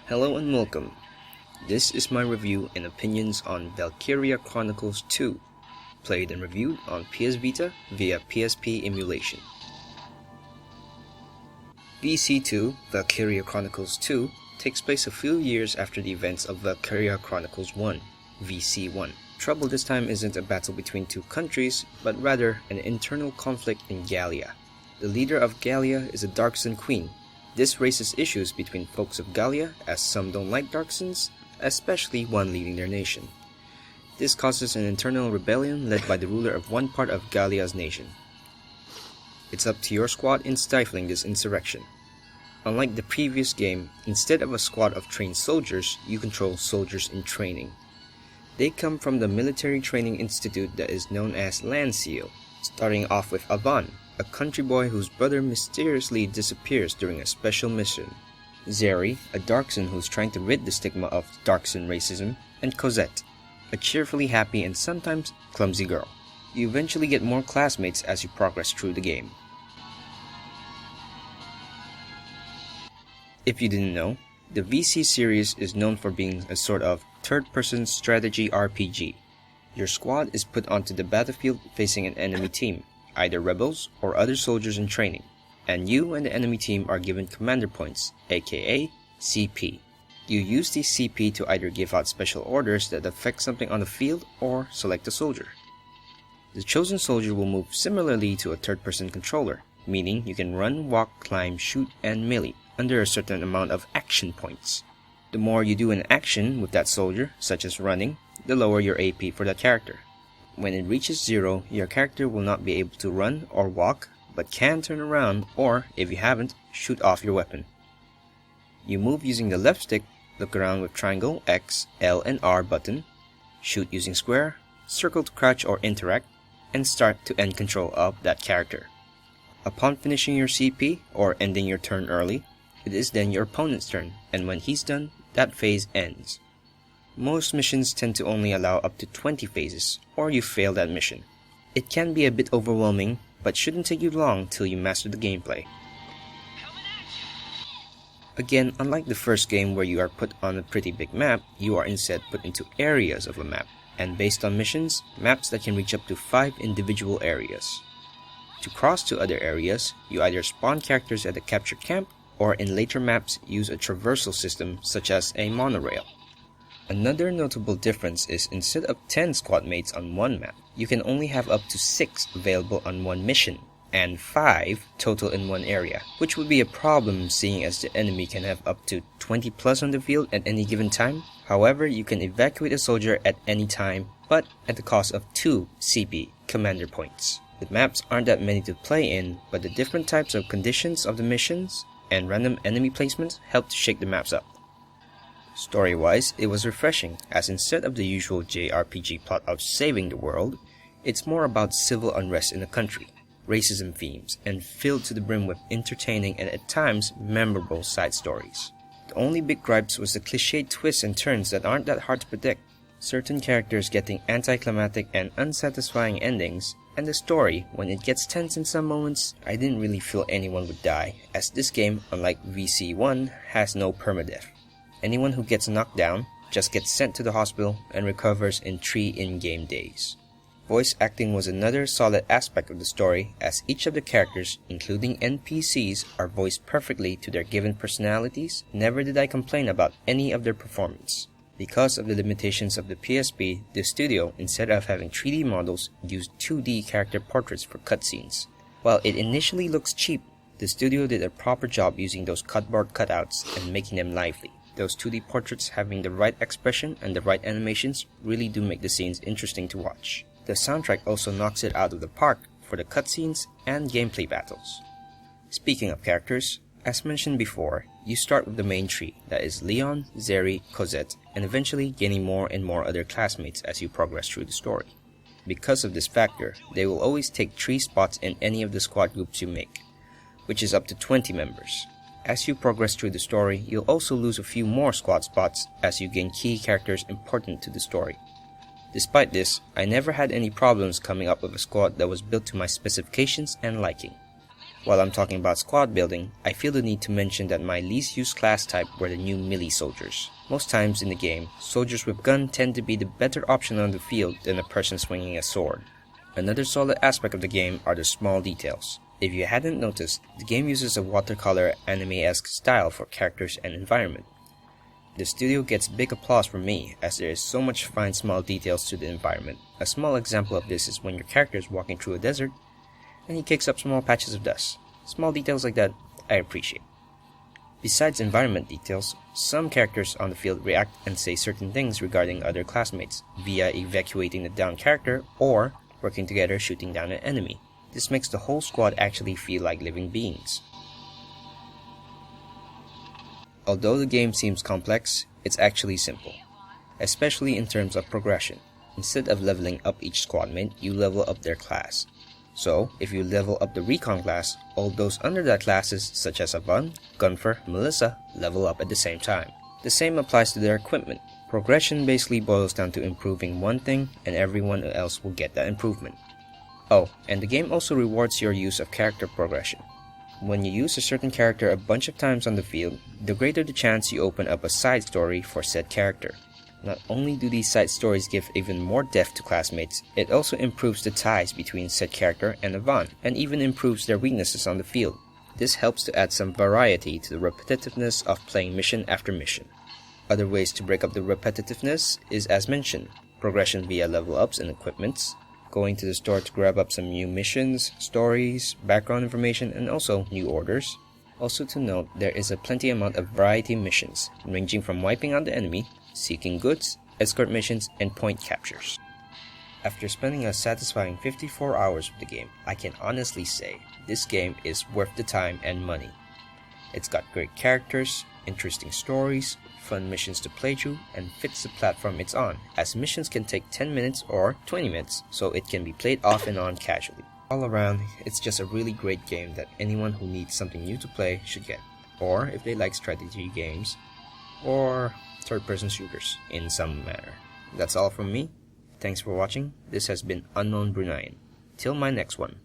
Hello and welcome. This is my review and opinions on Valkyria Chronicles 2, played and reviewed on PS Vita via PSP emulation. VC2, Valkyria Chronicles 2, takes place a few years after the events of Valkyria Chronicles 1, VC1. Trouble this time isn't a battle between two countries, but rather an internal conflict in Gallia. The leader of Gallia is a Darkson queen. This raises issues between folks of Gallia, as some don't like Darksons, especially one leading their nation. This causes an internal rebellion led by the ruler of one part of Gallia's nation. It's up to your squad in stifling this insurrection. Unlike the previous game, instead of a squad of trained soldiers, you control soldiers in training. They come from the military training institute that is known as Lancio, starting off with Avan, a country boy whose brother mysteriously disappears during a special mission, Zeri, a Darkson who's trying to rid the stigma of Darkson racism, and Cosette, a cheerfully happy and sometimes clumsy girl. You eventually get more classmates as you progress through the game. If you didn't know, the VC series is known for being a sort of third-person strategy RPG. Your squad is put onto the battlefield facing an enemy team, either rebels or other soldiers in training, and you and the enemy team are given commander points, aka CP. You use these CP to either give out special orders that affect something on the field or select a soldier. The chosen soldier will move similarly to a third-person controller, meaning you can run, walk, climb, shoot, and melee under a certain amount of action points. The more you do an action with that soldier, such as running, the lower your AP for that character. When it reaches 0, your character will not be able to run or walk, but can turn around or, if you haven't, shoot off your weapon. You move using the left stick, look around with triangle, X, L, and R button, shoot using square, circle to crouch or interact, and start to end control of that character. Upon finishing your CP, or ending your turn early, it is then your opponent's turn, and when he's done, that phase ends. Most missions tend to only allow up to 20 phases, or you fail that mission. It can be a bit overwhelming, but shouldn't take you long till you master the gameplay. Again, unlike the first game where you are put on a pretty big map, you are instead put into areas of a map, and based on missions, maps that can reach up to 5 individual areas. To cross to other areas, you either spawn characters at a captured camp, or in later maps use a traversal system such as a monorail. Another notable difference is instead of 10 squad mates on one map, you can only have up to 6 available on one mission, and 5 total in one area, which would be a problem seeing as the enemy can have up to 20 plus on the field at any given time. However, you can evacuate a soldier at any time, but at the cost of 2 CP, commander points. The maps aren't that many to play in, but the different types of conditions of the missions and random enemy placements help to shake the maps up. Story-wise, it was refreshing, as instead of the usual JRPG plot of saving the world, it's more about civil unrest in the country, racism themes, and filled to the brim with entertaining and at times memorable side stories. The only big gripes was the cliched twists and turns that aren't that hard to predict, certain characters getting anticlimactic and unsatisfying endings, and the story, when it gets tense in some moments, I didn't really feel anyone would die, as this game, unlike VC1, has no permadeath. Anyone who gets knocked down just gets sent to the hospital and recovers in 3 in-game days. Voice acting was another solid aspect of the story, as each of the characters, including NPCs, are voiced perfectly to their given personalities. Never did I complain about any of their performance. Because of the limitations of the PSP, the studio, instead of having 3D models, used 2D character portraits for cutscenes. While it initially looks cheap, the studio did a proper job using those cardboard cutouts and making them lively. Those 2D portraits having the right expression and the right animations really do make the scenes interesting to watch. The soundtrack also knocks it out of the park for the cutscenes and gameplay battles. Speaking of characters, as mentioned before, you start with the main tree, that is Leon, Zeri, Cosette, and eventually gaining more and more other classmates as you progress through the story. Because of this factor, they will always take 3 spots in any of the squad groups you make, which is up to 20 members. As you progress through the story, you'll also lose a few more squad spots as you gain key characters important to the story. Despite this, I never had any problems coming up with a squad that was built to my specifications and liking. While I'm talking about squad building, I feel the need to mention that my least used class type were the new melee soldiers. Most times in the game, soldiers with gun tend to be the better option on the field than a person swinging a sword. Another solid aspect of the game are the small details. If you hadn't noticed, the game uses a watercolor anime-esque style for characters and environment. The studio gets big applause from me, as there is so much fine small details to the environment. A small example of this is when your character is walking through a desert, and he kicks up small patches of dust. Small details like that, I appreciate. Besides environment details, some characters on the field react and say certain things regarding other classmates, via evacuating the downed character, or working together shooting down an enemy. This makes the whole squad actually feel like living beings. Although the game seems complex, it's actually simple, especially in terms of progression. Instead of leveling up each squad mate, you level up their class. So, if you level up the Recon class, all those under that classes such as Avon, Gunfer, Melissa level up at the same time. The same applies to their equipment. Progression basically boils down to improving one thing and everyone else will get that improvement. Oh, and the game also rewards your use of character progression. When you use a certain character a bunch of times on the field, the greater the chance you open up a side story for said character. Not only do these side stories give even more depth to classmates, it also improves the ties between said character and Avon, and even improves their weaknesses on the field. This helps to add some variety to the repetitiveness of playing mission after mission. Other ways to break up the repetitiveness is as mentioned, progression via level ups and equipments, going to the store to grab up some new missions, stories, background information, and also new orders. Also to note, there is a plenty amount of variety missions, ranging from wiping out the enemy, seeking goods, escort missions, and point captures. After spending a satisfying 54 hours with the game, I can honestly say this game is worth the time and money. It's got great characters, interesting stories, fun missions to play through, and fits the platform it's on, as missions can take 10 minutes or 20 minutes, so it can be played off and on casually. All around, it's just a really great game that anyone who needs something new to play should get, or if they like strategy games, or third-person shooters in some manner. That's all from me. Thanks for watching. This has been Unknown Bruneian. Till my next one.